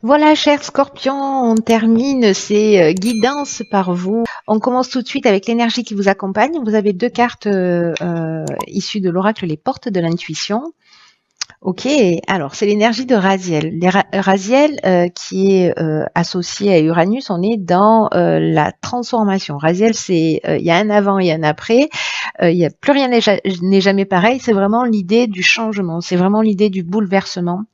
Voilà, cher Scorpion, on termine ces guidances par vous. On commence tout de suite avec l'énergie qui vous accompagne. Vous avez deux cartes issues de l'oracle Les Portes de l'Intuition. Ok, alors c'est l'énergie de Raziel. Raziel qui est associé à Uranus, on est dans la transformation. Raziel, c'est il y a un avant et un après. Il y a plus rien n'est jamais pareil. C'est vraiment l'idée du changement. C'est vraiment l'idée du bouleversement.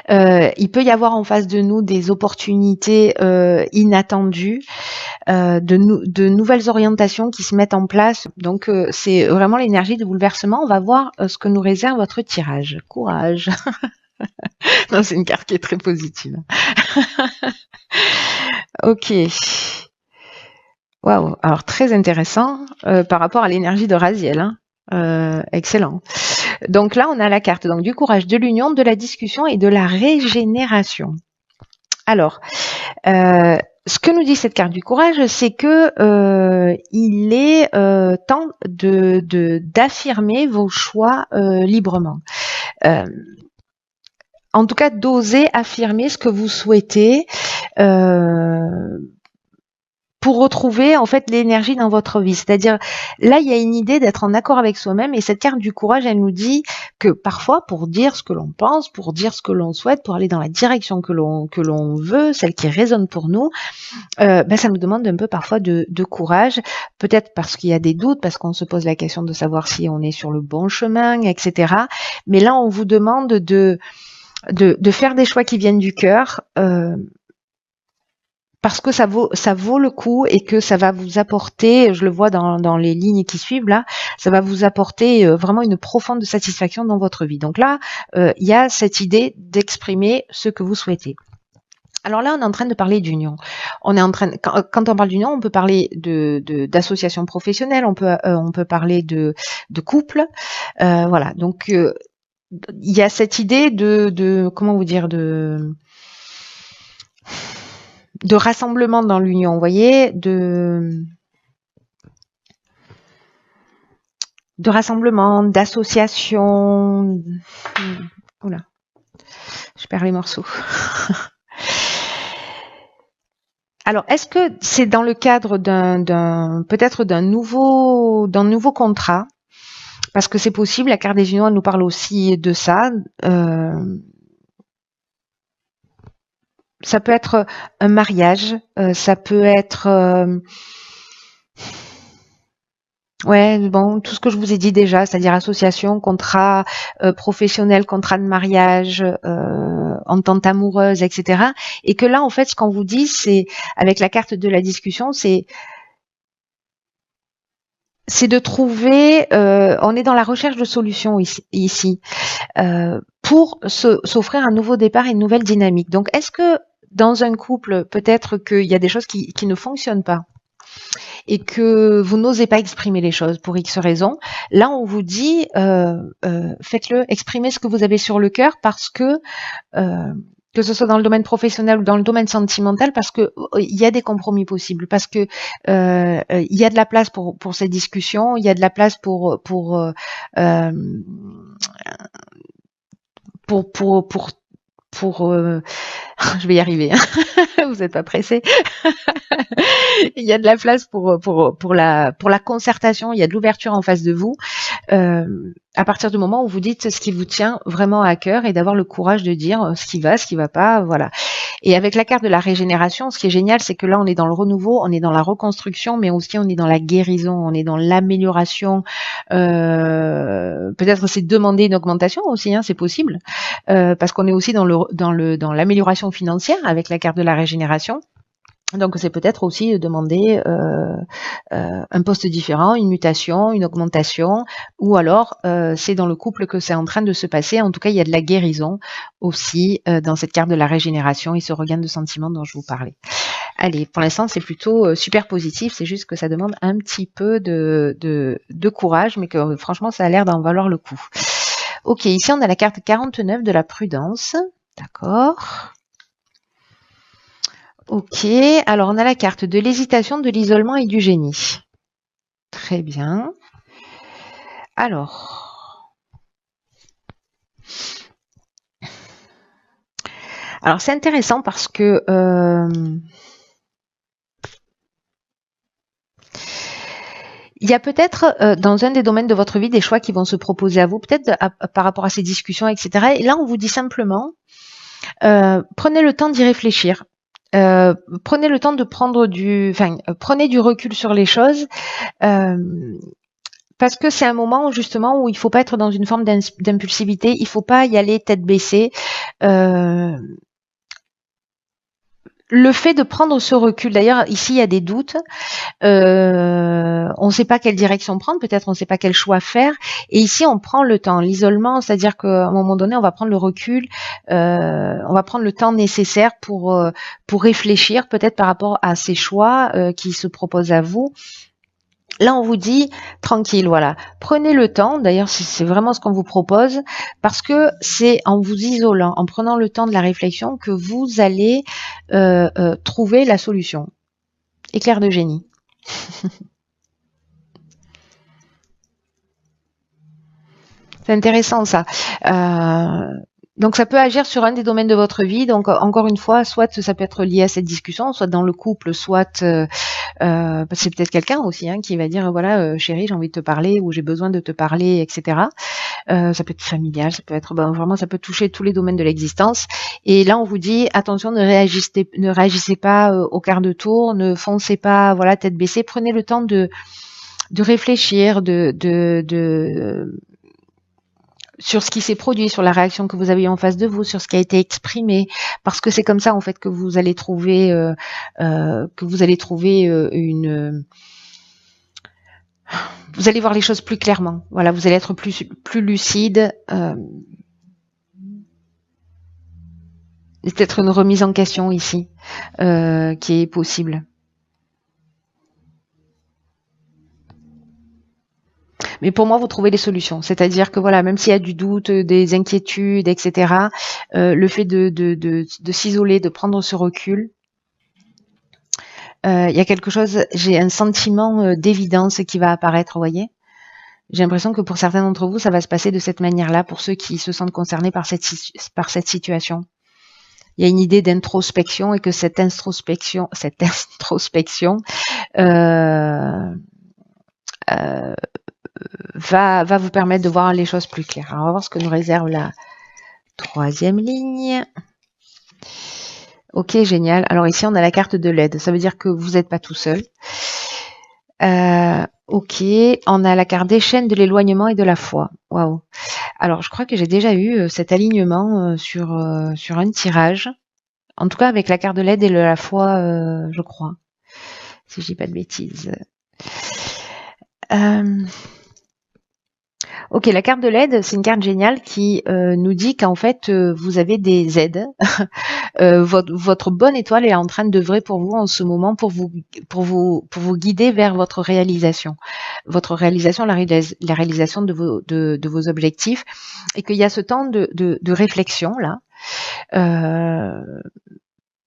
Il peut y avoir en face de nous des opportunités inattendues, de nouvelles orientations qui se mettent en place. Donc, c'est vraiment l'énergie de bouleversement. On va voir ce que nous réserve votre tirage. Courage. Non, c'est une carte qui est très positive. Ok. Waouh. Alors, très intéressant par rapport à l'énergie de Raziel. Hein. Excellent. Donc là, on a la carte donc, du courage, de l'union, de la discussion et de la régénération. Alors, ce que nous dit cette carte du courage, c'est que il est temps d'affirmer vos choix librement. En tout cas, d'oser affirmer ce que vous souhaitez pour retrouver en fait l'énergie dans votre vie. C'est-à-dire, là, il y a une idée d'être en accord avec soi-même, et cette carte du courage, elle nous dit que parfois, pour dire ce que l'on pense, pour dire ce que l'on souhaite, pour aller dans la direction que l'on veut, celle qui résonne pour nous, ça nous demande un peu parfois de courage, peut-être parce qu'il y a des doutes, parce qu'on se pose la question de savoir si on est sur le bon chemin, etc. Mais là, on vous demande de faire des choix qui viennent du cœur, parce que ça vaut le coup et que ça va vous apporter, je le vois dans les lignes qui suivent là, ça va vous apporter vraiment une profonde satisfaction dans votre vie. Donc là, il y a cette idée d'exprimer ce que vous souhaitez. Alors là, on est en train de parler d'union. On est en train, quand on parle d'union, on peut parler d'association professionnelle, on peut parler de couple, voilà. Donc il y a cette idée de comment vous dire de rassemblement dans l'union, vous voyez, de rassemblement, d'association. Oula, je perds les morceaux. Alors, est-ce que c'est dans le cadre peut-être d'un nouveau contrat? Parce que c'est possible, la carte des unions, elle nous parle aussi de ça. Ça peut être un mariage, ça peut être ouais, bon, tout ce que je vous ai dit déjà, c'est-à-dire association, contrat professionnel, contrat de mariage, entente amoureuse, etc. Et que là, en fait, ce qu'on vous dit, c'est, avec la carte de la discussion, c'est de trouver, on est dans la recherche de solutions ici pour s'offrir un nouveau départ et une nouvelle dynamique. Donc, est-ce que dans un couple, peut-être qu'il y a des choses qui ne fonctionnent pas et que vous n'osez pas exprimer les choses pour X raisons, là on vous dit faites-le, exprimez ce que vous avez sur le cœur parce que ce soit dans le domaine professionnel ou dans le domaine sentimental, parce que il y a des compromis possibles, parce que il y a de la place pour cette discussion, il y a de la place pour je vais y arriver, hein. Vous n'êtes pas pressé. Il y a de la place pour la concertation, il y a de l'ouverture en face de vous. À partir du moment où vous dites ce qui vous tient vraiment à cœur et d'avoir le courage de dire ce qui va pas, voilà. Et avec la carte de la régénération, ce qui est génial, c'est que là, on est dans le renouveau, on est dans la reconstruction, mais aussi on est dans la guérison, on est dans l'amélioration. Peut-être c'est demander une augmentation aussi, hein, c'est possible, parce qu'on est aussi dans l'amélioration financière avec la carte de la régénération. Donc c'est peut-être aussi demander un poste différent, une mutation, une augmentation, ou alors c'est dans le couple que c'est en train de se passer. En tout cas, il y a de la guérison aussi dans cette carte de la régénération et ce regain de sentiments dont je vous parlais. Allez, pour l'instant, c'est plutôt super positif. C'est juste que ça demande un petit peu de courage, mais que franchement, ça a l'air d'en valoir le coup. Ok, ici, on a la carte 49 de la prudence. D'accord. Ok, alors on a la carte de l'hésitation, de l'isolement et du génie. Très bien. Alors c'est intéressant parce que il y a peut-être dans un des domaines de votre vie des choix qui vont se proposer à vous, peut-être par rapport à ces discussions, etc. Et là, on vous dit simplement, prenez le temps d'y réfléchir. Prenez le temps de prendre prenez du recul sur les choses, parce que c'est un moment justement où il faut pas être dans une forme d'impulsivité, il faut pas y aller tête baissée. Le fait de prendre ce recul, d'ailleurs ici il y a des doutes, on ne sait pas quelle direction prendre, peut-être on ne sait pas quel choix faire, et ici on prend le temps, l'isolement, c'est-à-dire qu'à un moment donné on va prendre le recul, on va prendre le temps nécessaire pour réfléchir peut-être par rapport à ces choix qui se proposent à vous. Là, on vous dit tranquille, voilà. Prenez le temps, d'ailleurs, c'est vraiment ce qu'on vous propose, parce que c'est en vous isolant, en prenant le temps de la réflexion, que vous allez trouver la solution. Éclair de génie. C'est intéressant ça. Donc ça peut agir sur un des domaines de votre vie. Donc encore une fois, soit ça peut être lié à cette discussion, soit dans le couple, soit c'est peut-être quelqu'un aussi qui va dire voilà chérie, j'ai envie de te parler ou j'ai besoin de te parler, etc. Ça peut être familial, ça peut être vraiment, ça peut toucher tous les domaines de l'existence. Et là on vous dit attention, ne réagissez pas au quart de tour, ne foncez pas voilà tête baissée, prenez le temps de réfléchir, sur ce qui s'est produit, sur la réaction que vous avez eu en face de vous, sur ce qui a été exprimé, parce que c'est comme ça en fait que vous allez trouver vous allez voir les choses plus clairement. Voilà, vous allez être plus lucide. C'est peut-être une remise en question ici qui est possible. Mais pour moi, vous trouvez des solutions. C'est-à-dire que voilà, même s'il y a du doute, des inquiétudes, etc., le fait de s'isoler, de prendre ce recul, il y a quelque chose, j'ai un sentiment d'évidence qui va apparaître, vous voyez. J'ai l'impression que pour certains d'entre vous, ça va se passer de cette manière-là, pour ceux qui se sentent concernés par cette situation. Il y a une idée d'introspection et que cette introspection va vous permettre de voir les choses plus claires. Alors, on va voir ce que nous réserve la troisième ligne. Ok, génial. Alors ici, on a la carte de l'aide. Ça veut dire que vous n'êtes pas tout seul. Ok, on a la carte des chaînes, de l'éloignement et de la foi. Waouh. Alors, je crois que j'ai déjà eu cet alignement sur un tirage. En tout cas, avec la carte de l'aide et de la foi, je crois. Si je dis pas de bêtises. Ok, la carte de l'aide, c'est une carte géniale qui nous dit qu'en fait, vous avez des aides. Votre bonne étoile est en train d'œuvrer pour vous en ce moment pour vous guider vers votre réalisation. Votre réalisation, la réalisation de vos objectifs. Et qu'il y a ce temps de réflexion, là.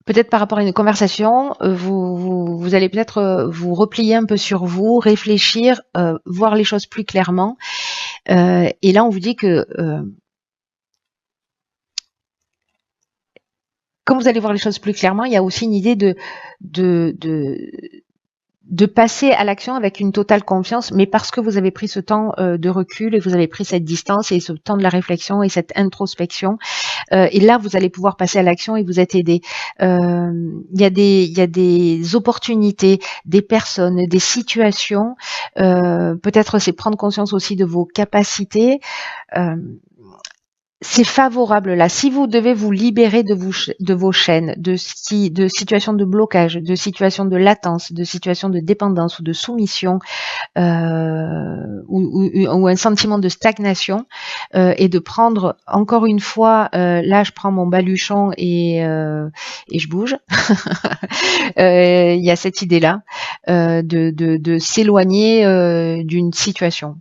Peut-être par rapport à une conversation, vous allez peut-être vous replier un peu sur vous, réfléchir, voir les choses plus clairement. Et là, on vous dit que comme vous allez voir les choses plus clairement, il y a aussi une idée de passer à l'action avec une totale confiance, mais parce que vous avez pris ce temps de recul et vous avez pris cette distance et ce temps de la réflexion et cette introspection. Et là, vous allez pouvoir passer à l'action et vous être aidé. Il y a des opportunités, des personnes, des situations. Peut-être c'est prendre conscience aussi de vos capacités. C'est favorable là. Si vous devez vous libérer de vos chaînes, de situations de blocage, de situations de latence, de situations de dépendance ou de soumission, ou un sentiment de stagnation, et de prendre encore une fois, là je prends mon baluchon et je bouge. Il y a cette idée-là de s'éloigner d'une situation.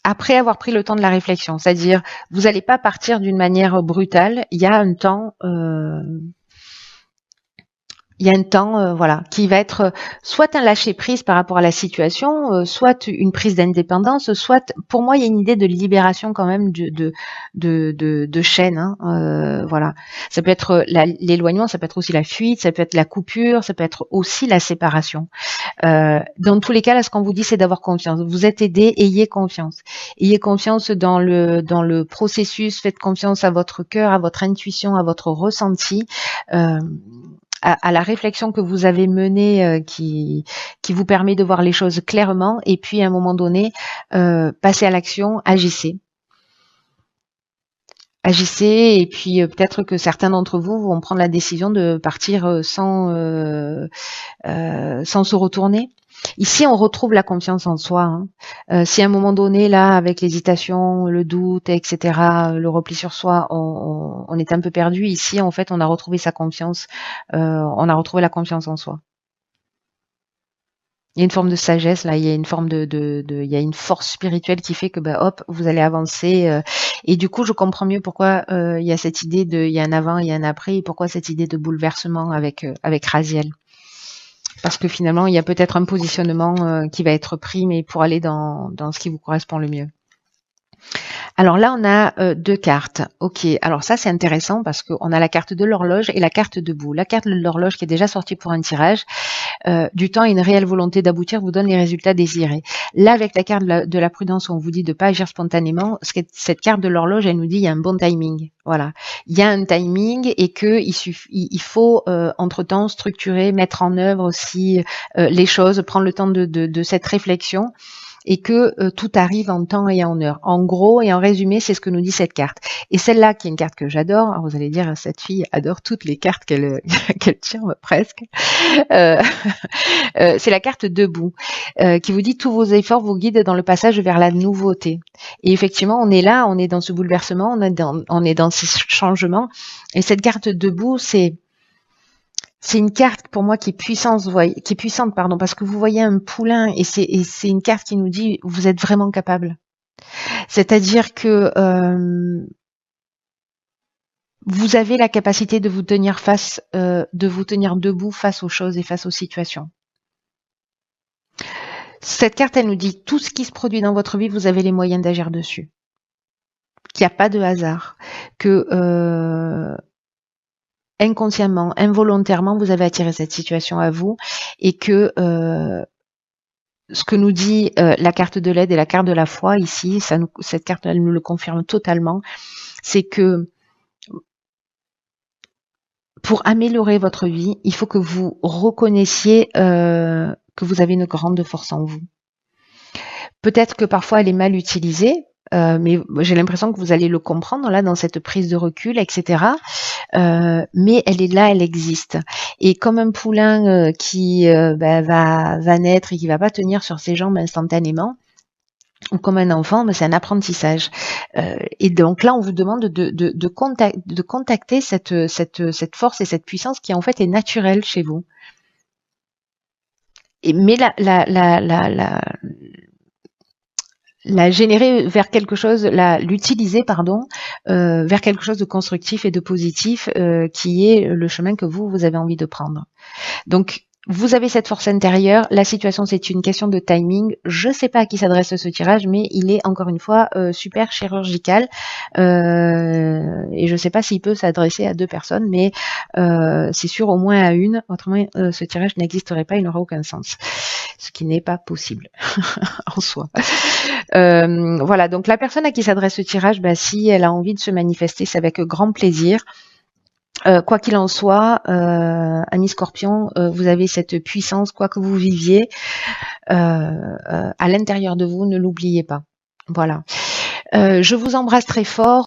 Après avoir pris le temps de la réflexion, c'est-à-dire vous n'allez pas partir d'une manière brutale, il y a un temps Il y a un temps, voilà, qui va être soit un lâcher prise par rapport à la situation, soit une prise d'indépendance, soit, pour moi, il y a une idée de libération quand même de chaîne. Hein, voilà, ça peut être l'éloignement, ça peut être aussi la fuite, ça peut être la coupure, ça peut être aussi la séparation. Dans tous les cas, là, ce qu'on vous dit, c'est d'avoir confiance. Vous êtes aidé, ayez confiance. Ayez confiance dans le processus. Faites confiance à votre cœur, à votre intuition, à votre ressenti. À la réflexion que vous avez menée qui vous permet de voir les choses clairement et puis à un moment donné, passez à l'action, agissez. Agissez et puis peut-être que certains d'entre vous vont prendre la décision de partir sans se retourner. Ici, on retrouve la confiance en soi. Hein. Si à un moment donné, là, avec l'hésitation, le doute, etc., le repli sur soi, on est un peu perdu. Ici, en fait, on a retrouvé sa confiance. On a retrouvé la confiance en soi. Il y a une forme de sagesse là, il y a une forme il y a une force spirituelle qui fait que bah, hop, vous allez avancer. Et du coup, je comprends mieux pourquoi il y a cette idée il y a un avant, il y a un après, et pourquoi cette idée de bouleversement avec Raziel. Parce que finalement, il y a peut-être un positionnement qui va être pris, mais pour aller dans ce qui vous correspond le mieux. Alors là, on a deux cartes. Ok, alors ça c'est intéressant parce qu'on a la carte de l'horloge et la carte debout. La carte de l'horloge qui est déjà sortie pour un tirage, du temps et une réelle volonté d'aboutir vous donne les résultats désirés. Là, avec la carte de la prudence, on vous dit de pas agir spontanément. Cette carte de l'horloge, elle nous dit il y a un bon timing. Voilà, il y a un timing et que il faut entre-temps structurer, mettre en œuvre aussi les choses, prendre le temps de cette réflexion. Et que tout arrive en temps et en heure. En gros et en résumé, c'est ce que nous dit cette carte. Et celle-là, qui est une carte que j'adore, alors vous allez dire, cette fille adore toutes les cartes qu'elle tient presque. C'est la carte debout, qui vous dit tous vos efforts vous guident dans le passage vers la nouveauté. Et effectivement, on est là, on est dans ce bouleversement, on est dans ces changements. Et cette carte debout, c'est une carte pour moi qui est puissante, pardon, parce que vous voyez un poulain et c'est une carte qui nous dit vous êtes vraiment capable. C'est-à-dire que vous avez la capacité de vous tenir debout face aux choses et face aux situations. Cette carte, elle nous dit tout ce qui se produit dans votre vie, vous avez les moyens d'agir dessus. Qu'il n'y a pas de hasard, que inconsciemment, involontairement, vous avez attiré cette situation à vous et que ce que nous dit la carte de l'aide et la carte de la foi ici, cette carte elle nous le confirme totalement, c'est que pour améliorer votre vie, il faut que vous reconnaissiez que vous avez une grande force en vous. Peut-être que parfois elle est mal utilisée, mais j'ai l'impression que vous allez le comprendre là dans cette prise de recul, etc. Mais elle est là, elle existe. Et comme un poulain qui va naître et qui va pas tenir sur ses jambes instantanément, ou comme un enfant, c'est un apprentissage. Et donc là, on vous demande de contacter cette force et cette puissance qui en fait est naturelle chez vous. Mais la générer vers quelque chose, l'utiliser, vers quelque chose de constructif et de positif, qui est le chemin que vous avez envie de prendre. Donc, vous avez cette force intérieure. La situation, c'est une question de timing. Je ne sais pas à qui s'adresse ce tirage, mais il est encore une fois super chirurgical. Et je ne sais pas s'il peut s'adresser à deux personnes, mais c'est sûr au moins à une. Autrement, ce tirage n'existerait pas, il n'aura aucun sens. Ce qui n'est pas possible en soi. Voilà, donc la personne à qui s'adresse ce tirage, si elle a envie de se manifester, c'est avec grand plaisir. Quoi qu'il en soit, amis Scorpion, vous avez cette puissance, quoi que vous viviez, à l'intérieur de vous, ne l'oubliez pas. Voilà. Je vous embrasse très fort.